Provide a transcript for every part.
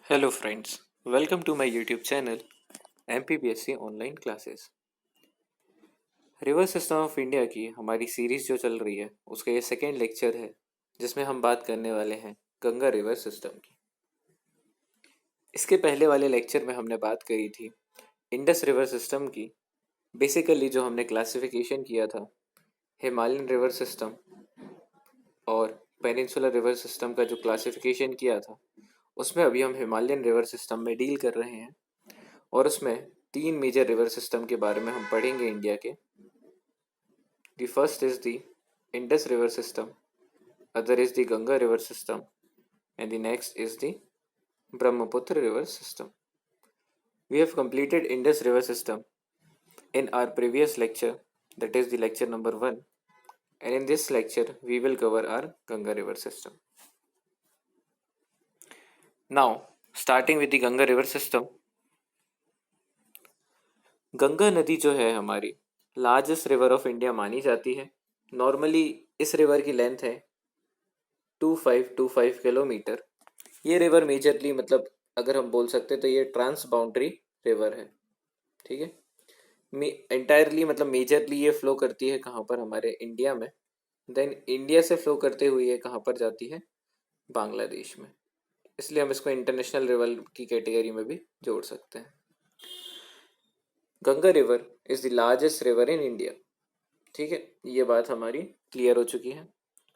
Hello friends, welcome to my YouTube channel MPBSC online classes. River system of India की हमारी series जो चल रही है उसका ये सेकेंड लेक्चर है जिसमें हम बात करने वाले हैं गंगा रिवर सिस्टम की। इसके पहले वाले लेक्चर में हमने बात करी थी इंडस रिवर सिस्टम की। बेसिकली जो हमने क्लासिफिकेशन किया था हिमालयन रिवर सिस्टम और पेनिनसुलर रिवर सिस्टम का जो क्लासिफिकेशन किया था उसमें अभी हम हिमालयन रिवर सिस्टम में डील कर रहे हैं और उसमें तीन मेजर रिवर सिस्टम के बारे में हम पढ़ेंगे इंडिया के। The first is the Indus river system, other is the Ganga river system, and the next is the Brahmaputra river system. We have completed Indus river system in our previous lecture, that is the lecture number 1, and in this lecture we will cover our Ganga river system. Now, starting with the Ganga river system, Ganga नदी जो है हमारी largest river of India मानी जाती है। Normally इस river की length है 2525 किलोमीटर। ये रिवर मेजरली मतलब अगर हम बोल सकते तो ये ट्रांस बाउंड्री रिवर है, ठीक है। एंटायरली मतलब मेजरली ये फ्लो करती है कहाँ पर, हमारे इंडिया में। देन इंडिया से फ्लो करते हुए ये कहाँ पर जाती है, बांग्लादेश में। इसलिए हम इसको इंटरनेशनल रिवर की कैटेगरी में भी जोड़ सकते हैं। Ganga river is the largest river in India, ठीक है, ये बात हमारी क्लियर हो चुकी है।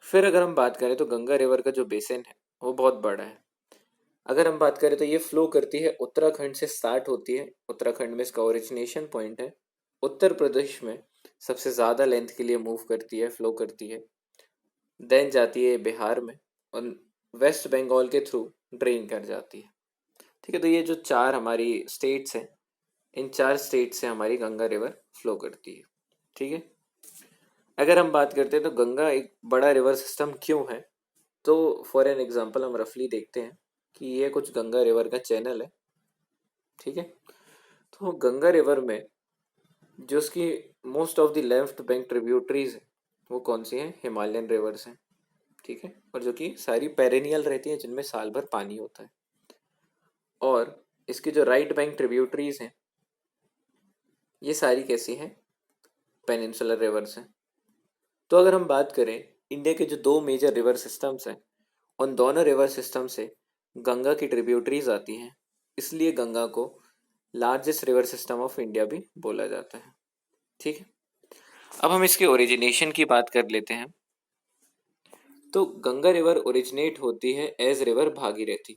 फिर अगर हम बात करें तो गंगा रिवर का जो बेसिन है वो बहुत बड़ा है। अगर हम बात करें तो ये फ्लो करती है उत्तराखंड से, स्टार्ट होती है उत्तराखंड में, इसका ओरिजिनेशन पॉइंट है। उत्तर प्रदेश में सबसे ज़्यादा लेंथ के लिए मूव करती है, फ्लो करती है। देन जाती है बिहार में और वेस्ट बंगाल के थ्रू ड्रेन कर जाती है, ठीक है। तो ये जो चार हमारी स्टेट्स हैं, इन चार स्टेट से हमारी गंगा रिवर फ्लो करती है, ठीक है। अगर हम बात करते हैं तो गंगा एक बड़ा रिवर सिस्टम क्यों है, तो फॉर एन एग्जांपल हम रफली देखते हैं कि ये कुछ गंगा रिवर का चैनल है, ठीक है। तो गंगा रिवर में जो उसकी most of the left bank tributaries है वो कौन सी हैं, हिमालयन रिवर्स हैं, ठीक है। और जो कि सारी पेरेनियल रहती हैं, जिनमें साल भर पानी होता है। और इसकी जो राइट बैंक ट्रिब्यूटरीज हैं ये सारी कैसी हैं, पेनिनसुलर रिवर्स हैं। तो अगर हम बात करें इंडिया के जो दो मेजर रिवर सिस्टम्स हैं, उन दोनों रिवर सिस्टम से गंगा की ट्रिब्यूटरीज आती हैं, इसलिए गंगा को largest river system of India भी बोला जाता है, ठीक है। अब हम इसके ओरिजिनेशन की बात कर लेते हैं। तो गंगा रिवर ओरिजिनेट होती है एज रिवर भागीरथी,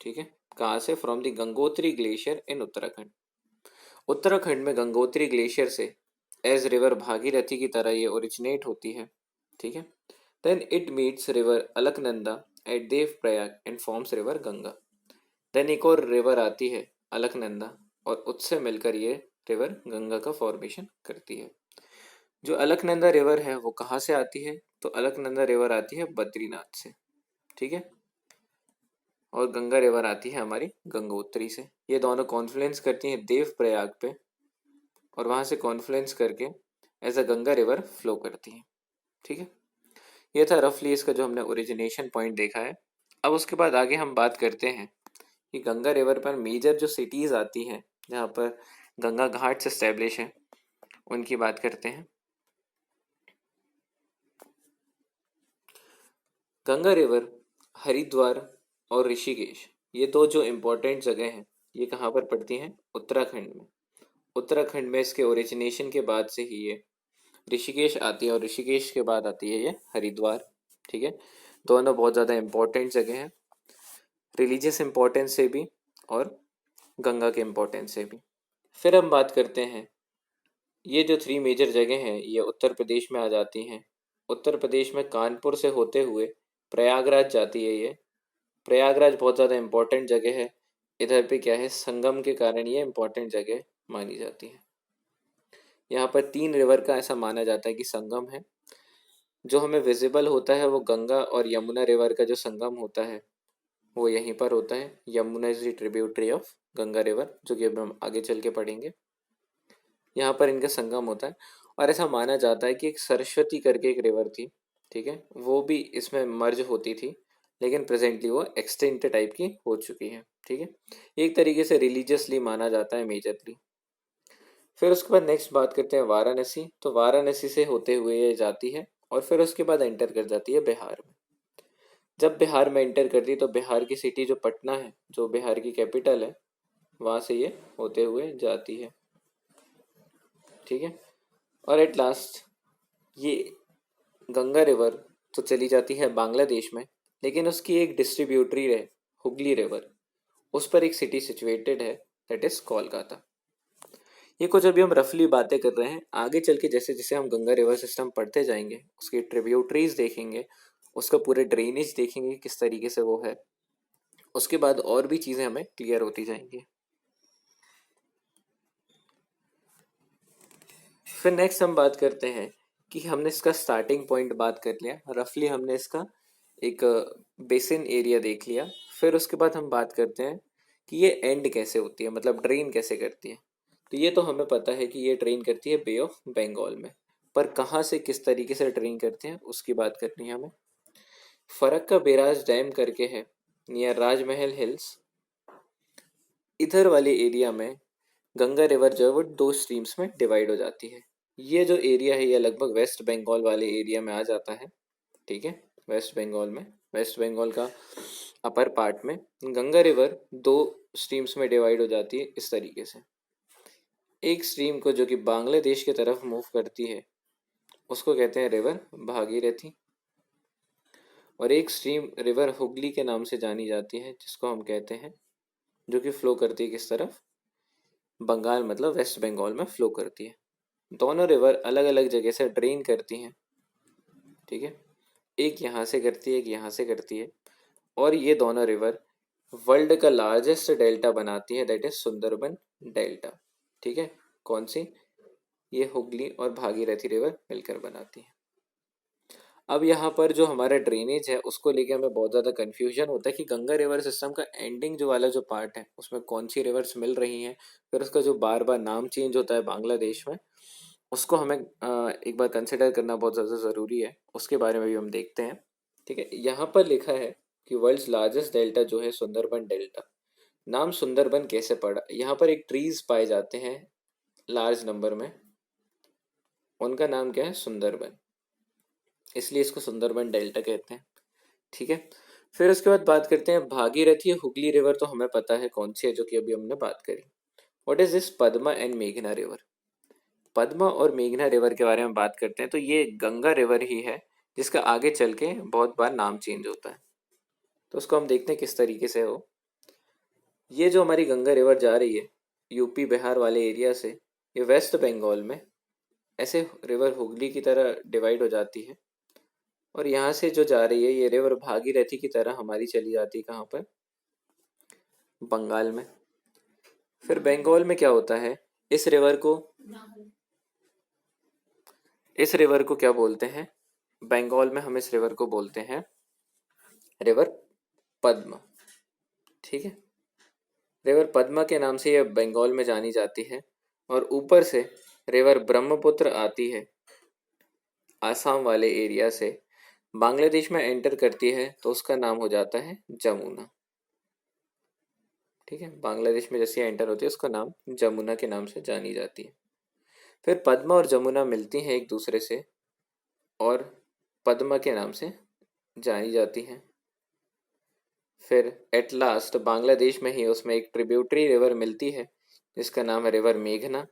ठीक है। कहाँ से, from the Gangotri glacier in Uttarakhand. Uttarakhand में गंगोत्री ग्लेशियर से एज रिवर भागीरथी की तरह ये ओरिजिनेट होती है, ठीक है। Then it meets river Alaknanda at Dev Prayag and forms river Ganga. Then एक और रिवर आती है अलकनंदा और उससे मिलकर ये रिवर गंगा का फॉर्मेशन करती है। जो अलकनंदा रिवर है वो कहाँ से आती है, तो अलकनंदा रिवर आती है बद्रीनाथ से, ठीक है। और गंगा रिवर आती है हमारी गंगोत्री से। ये दोनों कॉन्फ्लुएंस करती हैं देव प्रयाग पे और वहाँ से कॉन्फ्लुएंस करके as a Ganga river flow करती है, ठीक है। ये था रफली इसका जो हमने ओरिजिनेशन पॉइंट देखा है। अब उसके बाद आगे हम बात करते हैं कि गंगा रिवर पर मेजर जो सिटीज़ आती हैं जहाँ पर गंगा घाट्स एस्टेब्लिश हैं, उनकी बात करते हैं। गंगा रिवर हरिद्वार और ऋषिकेश, ये दो जो इम्पोर्टेंट जगह हैं, ये कहाँ पर पड़ती हैं, उत्तराखंड में। उत्तराखंड में इसके ओरिजिनेशन के बाद से ही ये ऋषिकेश आती है और ऋषिकेश के बाद आती है ये हरिद्वार, ठीक है। दोनों बहुत ज़्यादा इम्पोर्टेंट जगह हैं, रिलीजियस इम्पोर्टेंस से भी और गंगा के इम्पोर्टेंस से भी। फिर हम बात करते हैं, ये जो थ्री मेजर जगह हैं ये उत्तर प्रदेश में आ जाती हैं। उत्तर प्रदेश में कानपुर से होते हुए प्रयागराज जाती है ये। प्रयागराज बहुत ज़्यादा इम्पोर्टेंट जगह है। इधर पे क्या है, संगम के कारण ये इम्पोर्टेंट जगह मानी जाती है। यहाँ पर तीन रिवर का ऐसा माना जाता है कि संगम है। जो हमें विजिबल होता है वो गंगा और यमुना रिवर का जो संगम होता है वो यहीं पर होता है। Yamuna is the tributary of Ganga river, जो कि अब हम आगे चल के पढ़ेंगे। यहाँ पर इनका संगम होता है और ऐसा माना जाता है कि एक सरस्वती करके एक रिवर थी, ठीक है, वो भी इसमें मर्ज होती थी, लेकिन प्रेजेंटली वो एक्सटिंक्ट टाइप की हो चुकी है। ठीक है, एक तरीके से रिलीजियसली माना जाता है मेजरली। फिर उसके बाद नेक्स्ट बात करते हैं वाराणसी। तो वाराणसी से होते हुए ये जाती है और फिर उसके बाद एंटर कर जाती है बिहार में। जब बिहार में एंटर करती है तो बिहार की सिटी जो पटना है, जो बिहार की कैपिटल है, वहाँ से ये होते हुए जाती है। ठीक है, और एट लास्ट ये गंगा रिवर तो चली जाती है बांग्लादेश में, लेकिन उसकी एक डिस्ट्रीब्यूटरी है हुगली रिवर, उस पर एक सिटी सिचुएटेड है, दैट इज कोलकाता। ये कुछ अभी हम रफली बातें कर रहे हैं। आगे चल के जैसे जैसे हम गंगा रिवर सिस्टम पढ़ते जाएंगे, उसकी ट्रिब्यूटरीज देखेंगे, उसका पूरे ड्रेनेज देखेंगे किस तरीके से वो है, उसके बाद और भी चीज़ें हमें क्लियर होती जाएंगी। फिर नेक्स्ट हम बात करते हैं कि हमने इसका स्टार्टिंग पॉइंट बात कर लिया, रफली हमने इसका एक बेसिन एरिया देख लिया। फिर उसके बाद हम बात करते हैं कि ये एंड कैसे होती है, मतलब ड्रेन कैसे करती है। तो ये तो हमें पता है कि ये ड्रेन करती है बे ऑफ बंगाल में, पर कहाँ से किस तरीके से ड्रेन करते हैं उसकी बात करनी है हमें। फरक्का बैराज डैम करके है नियर राजमहल हिल्स, इधर वाले एरिया में गंगा रिवर जो है वो दो स्ट्रीम्स में डिवाइड हो जाती है। ये जो एरिया है ये लगभग वेस्ट बंगाल वाले एरिया में आ जाता है। ठीक है, वेस्ट बंगाल में, वेस्ट बंगाल का अपर पार्ट में गंगा रिवर दो स्ट्रीम्स में डिवाइड हो जाती है इस तरीके से। एक स्ट्रीम को जो कि बांग्लादेश की तरफ मूव करती है उसको कहते हैं रिवर भागीरथी, और एक स्ट्रीम रिवर हुगली के नाम से जानी जाती है जिसको हम कहते हैं, जो कि फ्लो करती है किस तरफ, बंगाल, मतलब वेस्ट बंगाल में फ्लो करती है। दोनों रिवर अलग अलग जगह से ड्रेन करती हैं। ठीक है, एक यहाँ से करती है, एक यहाँ से करती है, और ये दोनों रिवर वर्ल्ड का लार्जेस्ट डेल्टा बनाती है, दैट इज सुंदरबन डेल्टा। ठीक है, कौन सी, ये हुगली और भागीरथी रिवर मिलकर बनाती है। अब यहाँ पर जो हमारा ड्रेनेज है उसको लेके हमें बहुत ज़्यादा कन्फ्यूजन होता है कि गंगा रिवर सिस्टम का एंडिंग जो वाला जो पार्ट है उसमें कौन सी रिवर्स मिल रही हैं, फिर उसका जो बार बार नाम चेंज होता है बांग्लादेश में, उसको हमें एक बार कंसिडर करना बहुत ज़्यादा ज़रूरी है। उसके बारे में भी हम देखते हैं। ठीक है, यहाँ पर लिखा है कि वर्ल्ड्स लार्जेस्ट डेल्टा जो है सुंदरबन डेल्टा। नाम सुंदरबन कैसे पड़ा, यहाँ पर एक ट्रीज पाए जाते हैं लार्ज नंबर में, उनका नाम क्या है, सुंदरबन, इसलिए इसको सुंदरबन डेल्टा कहते हैं। ठीक है, फिर उसके बाद बात करते हैं भागीरथी हुगली रिवर, तो हमें पता है कौन सी है जो कि अभी हमने बात करी। What is this Padma and मेघना रिवर। पद्मा और मेघना रिवर के बारे में बात करते हैं तो ये गंगा रिवर ही है जिसका आगे चल के बहुत बार नाम चेंज होता है। तो उसको हम देखते हैं किस तरीके से हो। ये जो हमारी गंगा रिवर जा रही है यूपी बिहार वाले एरिया से, ये वेस्ट बंगाल में ऐसे रिवर हुगली की तरह डिवाइड हो जाती है, और यहाँ से जो जा रही है ये रिवर भागीरथी की तरह हमारी चली जाती है कहाँ पर, बंगाल में। फिर बंगाल में क्या होता है, इस रिवर को, इस रिवर को क्या बोलते हैं, बंगाल में हम इस रिवर को बोलते हैं रिवर पद्मा। ठीक है, रिवर पद्मा के नाम से यह बंगाल में जानी जाती है, और ऊपर से रिवर ब्रह्मपुत्र आती है आसाम वाले एरिया से, बांग्लादेश में एंटर करती है तो उसका नाम हो जाता है जमुना। ठीक है, बांग्लादेश में जैसे एंटर होती है उसका नाम जमुना के नाम से जानी जाती है। फिर पद्मा और जमुना मिलती हैं एक दूसरे से और पद्मा के नाम से जानी जाती हैं। फिर एट लास्ट बांग्लादेश में ही उसमें एक ट्रिब्यूटरी रिवर मिलती है जिसका नाम है रिवर मेघना,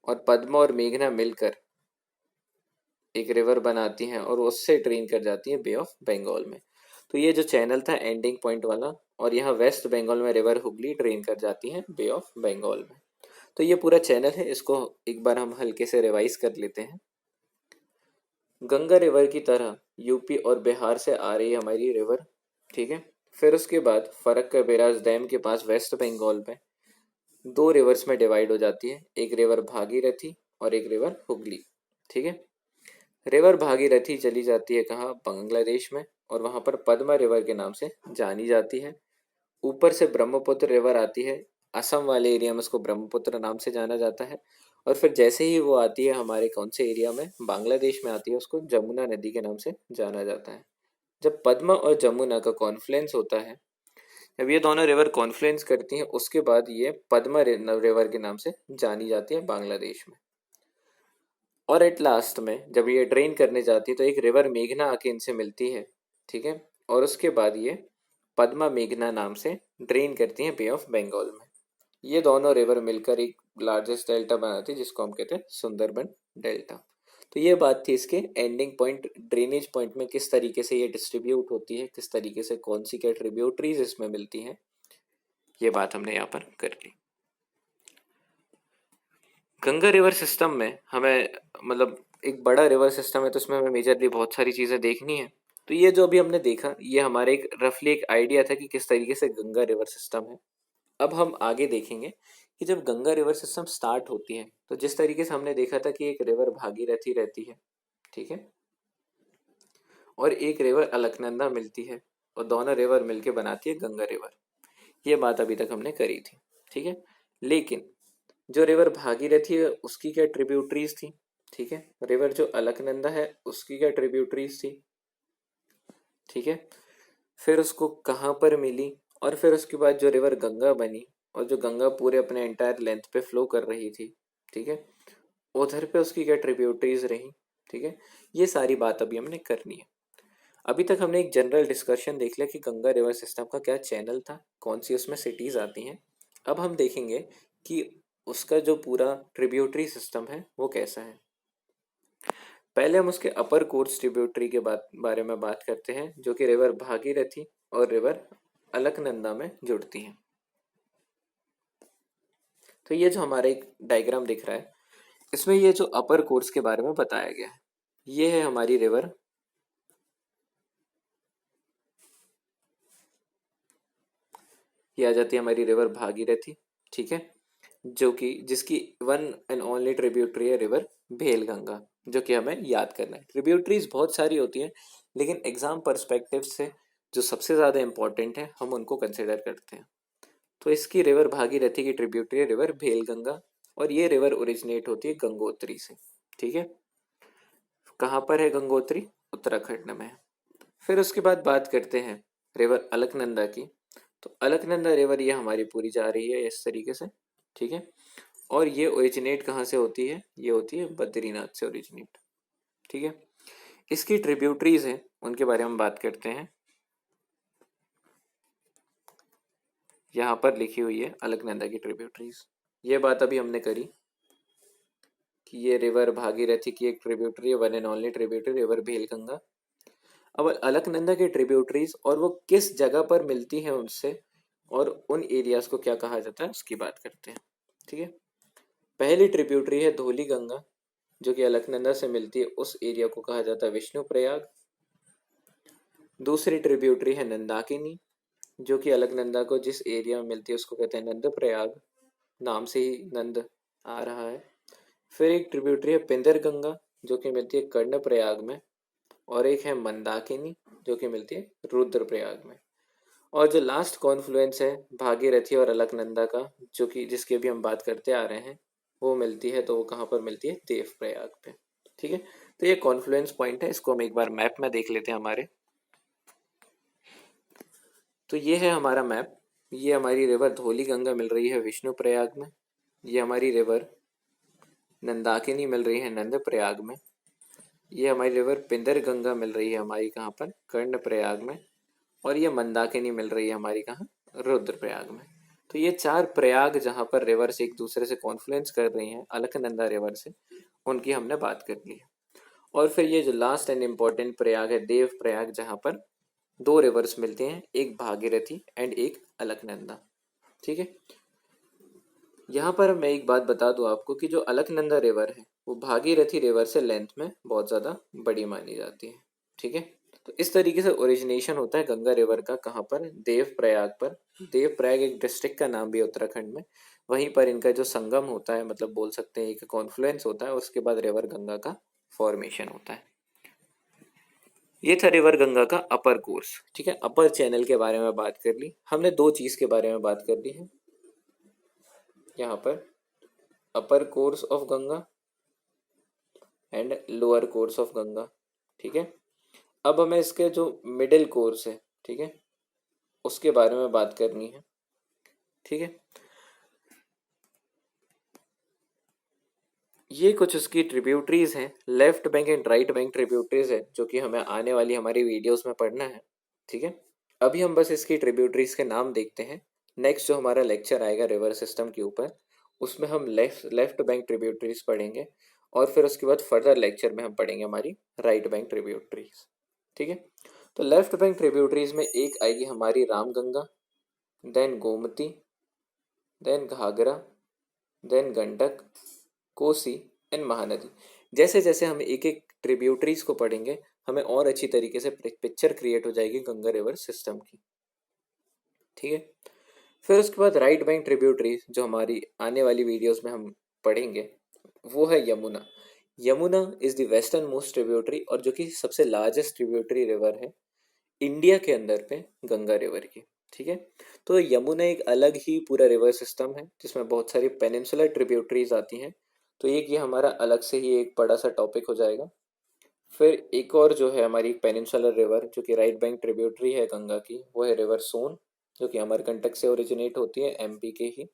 और पद्मा और मेघना मिलकर एक रिवर बनाती हैं और उससे ड्रेन कर जाती है बे ऑफ बंगाल में। तो ये जो चैनल था एंडिंग पॉइंट वाला, और यहाँ वेस्ट बंगाल में रिवर हुगली ड्रेन कर जाती है बे ऑफ बंगाल में। तो ये पूरा चैनल है, इसको एक बार हम हल्के से रिवाइज कर लेते हैं। गंगा रिवर की तरह यूपी और बिहार से आ रही है हमारी रिवर। ठीक है, फिर उसके बाद फरक्का बैराज डैम के पास वेस्ट बंगाल में दो रिवर्स में डिवाइड हो जाती है, एक रिवर भागीरथी और एक रिवर हुगली। ठीक है, रिवर भागीरथी चली जाती है कहाँ, बांग्लादेश में, और वहाँ पर पद्मा रिवर के नाम से जानी जाती है। ऊपर से ब्रह्मपुत्र रिवर आती है, असम वाले एरिया में उसको ब्रह्मपुत्र नाम से जाना जाता है, और फिर जैसे ही वो आती है हमारे कौन से एरिया में, बांग्लादेश में आती है, उसको जमुना नदी के नाम से जाना जाता है। जब पद्मा और जमुना का कॉन्फ्लुएंस होता है, जब ये दोनों रिवर कॉन्फ्लुएंस करती हैं, उसके बाद ये पद्मा रिवर के नाम से जानी जाती है बांग्लादेश में। और एट लास्ट में जब ये ड्रेन करने जाती है तो एक रिवर मेघना आके इनसे मिलती है, ठीक है, और उसके बाद ये पद्मा मेघना नाम से ड्रेन करती हैं बे ऑफ बंगाल में। ये दोनों रिवर मिलकर एक लार्जेस्ट डेल्टा बनाती है जिसको हम कहते हैं सुंदरबन डेल्टा। तो ये बात थी इसके एंडिंग पॉइंट, ड्रेनेज पॉइंट में किस तरीके से ये डिस्ट्रीब्यूट होती है, किस तरीके से कौन सी क्या ट्रिब्यूटरीज इसमें मिलती हैं, ये बात हमने यहाँ पर कर ली। गंगा रिवर सिस्टम में हमें मतलब एक बड़ा रिवर सिस्टम है तो उसमें हमें मेजरली बहुत सारी चीज़ें देखनी है। तो ये जो अभी हमने देखा ये हमारे एक रफली एक आइडिया था कि किस तरीके से गंगा रिवर सिस्टम है। अब हम आगे देखेंगे कि जब गंगा रिवर सिस्टम स्टार्ट होती है तो जिस तरीके से हमने देखा था कि एक रिवर भागीरथी रहती है, ठीक है, और एक रिवर अलकनंदा मिलती है और दोनों रिवर मिलके बनाती है गंगा रिवर। ये बात अभी तक हमने करी थी, ठीक है। लेकिन जो रिवर भागीरथी है उसकी क्या ट्रिब्यूटरीज थी, ठीक है, रिवर जो अलकनंदा है उसकी क्या ट्रिब्यूटरीज थी, ठीक है, फिर उसको कहाँ पर मिली, और फिर उसके बाद जो रिवर गंगा बनी और जो गंगा पूरे अपने एंटायर लेंथ पे फ्लो कर रही थी, ठीक है, उधर पे उसकी क्या ट्रिब्यूटरीज रही, ठीक है। ये सारी बात अभी हमने करनी है। अभी तक हमने एक जनरल डिस्कशन देख लिया कि गंगा रिवर सिस्टम का क्या चैनल था, कौन सी उसमें सिटीज आती हैं। अब हम देखेंगे कि उसका जो पूरा ट्रिब्यूटरी सिस्टम है वो कैसा है। पहले हम उसके अपर कोर्स ट्रिब्यूटरी के बारे में बात करते हैं जो कि रिवर भागीरथी और रिवर अलकनंदा में जुड़ती हैं। तो ये जो हमारा एक डायग्राम दिख रहा है इसमें ये जो अपर कोर्स के बारे में बताया गया है, ये है हमारी रिवर, ये आ जाती है हमारी रिवर भागीरथी, ठीक है, जो कि जिसकी वन एंड ओनली ट्रिब्यूटरी है रिवर भेलगंगा, जो कि हमें याद करना है। ट्रिब्यूटरीज बहुत सारी होती हैं लेकिन एग्जाम पर्सपेक्टिव से जो सबसे ज़्यादा इंपॉर्टेंट है हम उनको कंसिडर करते हैं। तो इसकी रिवर भागीरथी की ट्रिब्यूटरी है रिवर भेलगंगा और ये रिवर ओरिजिनेट होती है गंगोत्री से, ठीक है। कहाँ पर है गंगोत्री? उत्तराखंड में है। फिर उसके बाद बात करते हैं रिवर अलकनंदा की। तो अलकनंदा रिवर ये हमारी पूरी जा रही है इस तरीके से, ठीक है, और ये ओरिजिनेट कहाँ से होती है? ये होती है बद्रीनाथ से ओरिजिनेट, ठीक है। इसकी ट्रिब्यूटरीज हैं उनके बारे में बात करते हैं। यहाँ पर लिखी हुई है अलकनंदा की ट्रिब्यूटरीज। ये बात अभी हमने करी कि ये रिवर भागीरथी की एक ट्रिब्यूटरी है, one and only tributary river Bhelganga. अब अलकनंदा की ट्रिब्यूटरीज और वो किस जगह पर मिलती हैं उनसे और उन एरियाज को क्या कहा जाता है उसकी बात करते हैं, ठीक है। पहली ट्रिब्यूटरी है धौली गंगा जो कि अलकनंदा से मिलती है, उस एरिया को कहा जाता है विष्णु प्रयाग। दूसरी ट्रिब्यूटरी है नंदाकिनी जो कि अलकनंदा को जिस एरिया में मिलती है उसको कहते हैं नंद प्रयाग, नाम से ही नंद आ रहा है। फिर एक ट्रिब्यूटरी है पिंदर गंगा जो कि मिलती है कर्ण प्रयाग में, और एक है मंदाकिनी जो कि मिलती है रुद्रप्रयाग में। और जो लास्ट कॉन्फ्लुएंस है भागीरथी और अलकनंदा का जो कि जिसकी अभी हम बात करते आ रहे हैं वो मिलती है, तो वो कहाँ पर मिलती है? देवप्रयाग पे, ठीक है। तो ये कॉन्फ्लुएंस पॉइंट है, इसको हम एक बार मैप में देख लेते हैं हमारे। तो ये है हमारा मैप। ये हमारी रिवर धौली गंगा मिल रही है विष्णु प्रयाग में, ये हमारी रिवर नंदाकिनी मिल रही है नंद प्रयाग में, ये हमारी रिवर पिंदर गंगा मिल रही है हमारी कहाँ पर? कर्ण प्रयाग में, और ये मंदाकिनी मिल रही है हमारी कहाँ? रुद्रप्रयाग में। तो ये चार प्रयाग जहाँ पर रिवर्स एक दूसरे से कॉन्फ्लुएंस कर रही हैं अलकनंदा रिवर से, उनकी हमने बात कर ली है। और फिर ये जो लास्ट एंड इम्पोर्टेंट प्रयाग है देव प्रयाग, जहाँ पर दो रिवर्स मिलते हैं, एक भागीरथी एंड एक अलकनंदा, ठीक है। यहाँ पर मैं एक बात बता दूं आपको कि जो अलकनंदा रिवर है वो भागीरथी रिवर से लेंथ में बहुत ज़्यादा बड़ी मानी जाती है, ठीक है। तो इस तरीके से ओरिजिनेशन होता है गंगा रिवर का, कहाँ पर? देव प्रयाग पर। देव प्रयाग एक डिस्ट्रिक्ट का नाम भी है उत्तराखंड में। वहीं पर इनका जो संगम होता है, मतलब बोल सकते हैं एक कॉन्फ्लुएंस होता है, उसके बाद रिवर गंगा का फॉर्मेशन होता है। ये था रिवर गंगा का अपर कोर्स, ठीक है। अपर चैनल के बारे में बात कर ली हमने, दो चीज़ के बारे में बात कर ली है यहाँ पर, upper course of Ganga and lower course of Ganga, ठीक है। अब हमें इसके जो मिडिल कोर्स है, ठीक है, उसके बारे में बात करनी है। ठीक है, ये कुछ उसकी ट्रिब्यूटरीज हैं, left bank and right bank tributaries है, जो कि हमें आने वाली हमारी वीडियोस में पढ़ना है। ठीक है, अभी हम बस इसकी ट्रिब्यूटरीज के नाम देखते हैं। नेक्स्ट जो हमारा लेक्चर आएगा रिवर सिस्टम के ऊपर, उसमें हम लेफ्ट बैंक ट्रिब्यूटरीज पढ़ेंगे, और फिर उसके बाद फर्दर लेक्चर में हम पढ़ेंगे हमारी राइट बैंक ट्रिब्यूटरीज। ठीक है, तो लेफ्ट बैंक ट्रिब्यूटरीज में एक आएगी हमारी Ramganga, then Gomti, then Ghaghara, then Gandak, Kosi and Mahanadi. जैसे जैसे हम एक एक ट्रिब्यूटरीज को पढ़ेंगे, हमें और अच्छी तरीके से पिक्चर क्रिएट हो जाएगी गंगा रिवर सिस्टम की। ठीक है, फिर उसके बाद राइट बैंक ट्रिब्यूटरीज जो हमारी आने वाली वीडियोस में हम पढ़ेंगे, वो है Yamuna. Yamuna is the western most tributary, और जो कि सबसे लार्जेस्ट ट्रिब्यूटरी रिवर है इंडिया के अंदर पे गंगा रिवर की। ठीक है, तो यमुना एक अलग ही पूरा रिवर सिस्टम है, जिसमें बहुत सारी पेनिनसुलर ट्रिब्यूटरीज आती हैं। तो एक ये हमारा अलग से ही एक बड़ा सा टॉपिक हो जाएगा। फिर एक और जो है हमारी पेनिनसुलर रिवर, जो कि राइट बैंक ट्रिब्यूटरी है गंगा की, वो है रिवर सोन, जो कि अमरकंटक से ओरिजिनेट होती है, एमपी के ही।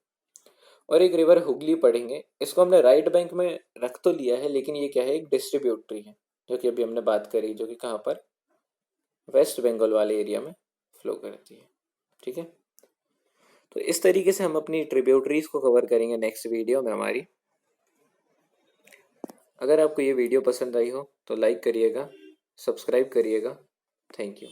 और एक रिवर हुगली पढ़ेंगे, इसको हमने राइट बैंक में रख तो लिया है, लेकिन ये क्या है, एक डिस्ट्रीब्यूटरी है, जो कि अभी हमने बात करी, जो कि कहाँ पर, वेस्ट बंगाल वाले एरिया में फ्लो करती है। ठीक है, तो इस तरीके से हम अपनी ट्रिब्यूटरीज को कवर करेंगे नेक्स्ट वीडियो में हमारी। अगर आपको ये वीडियो पसंद आई हो तो लाइक करिएगा, सब्सक्राइब करिएगा। Thank you.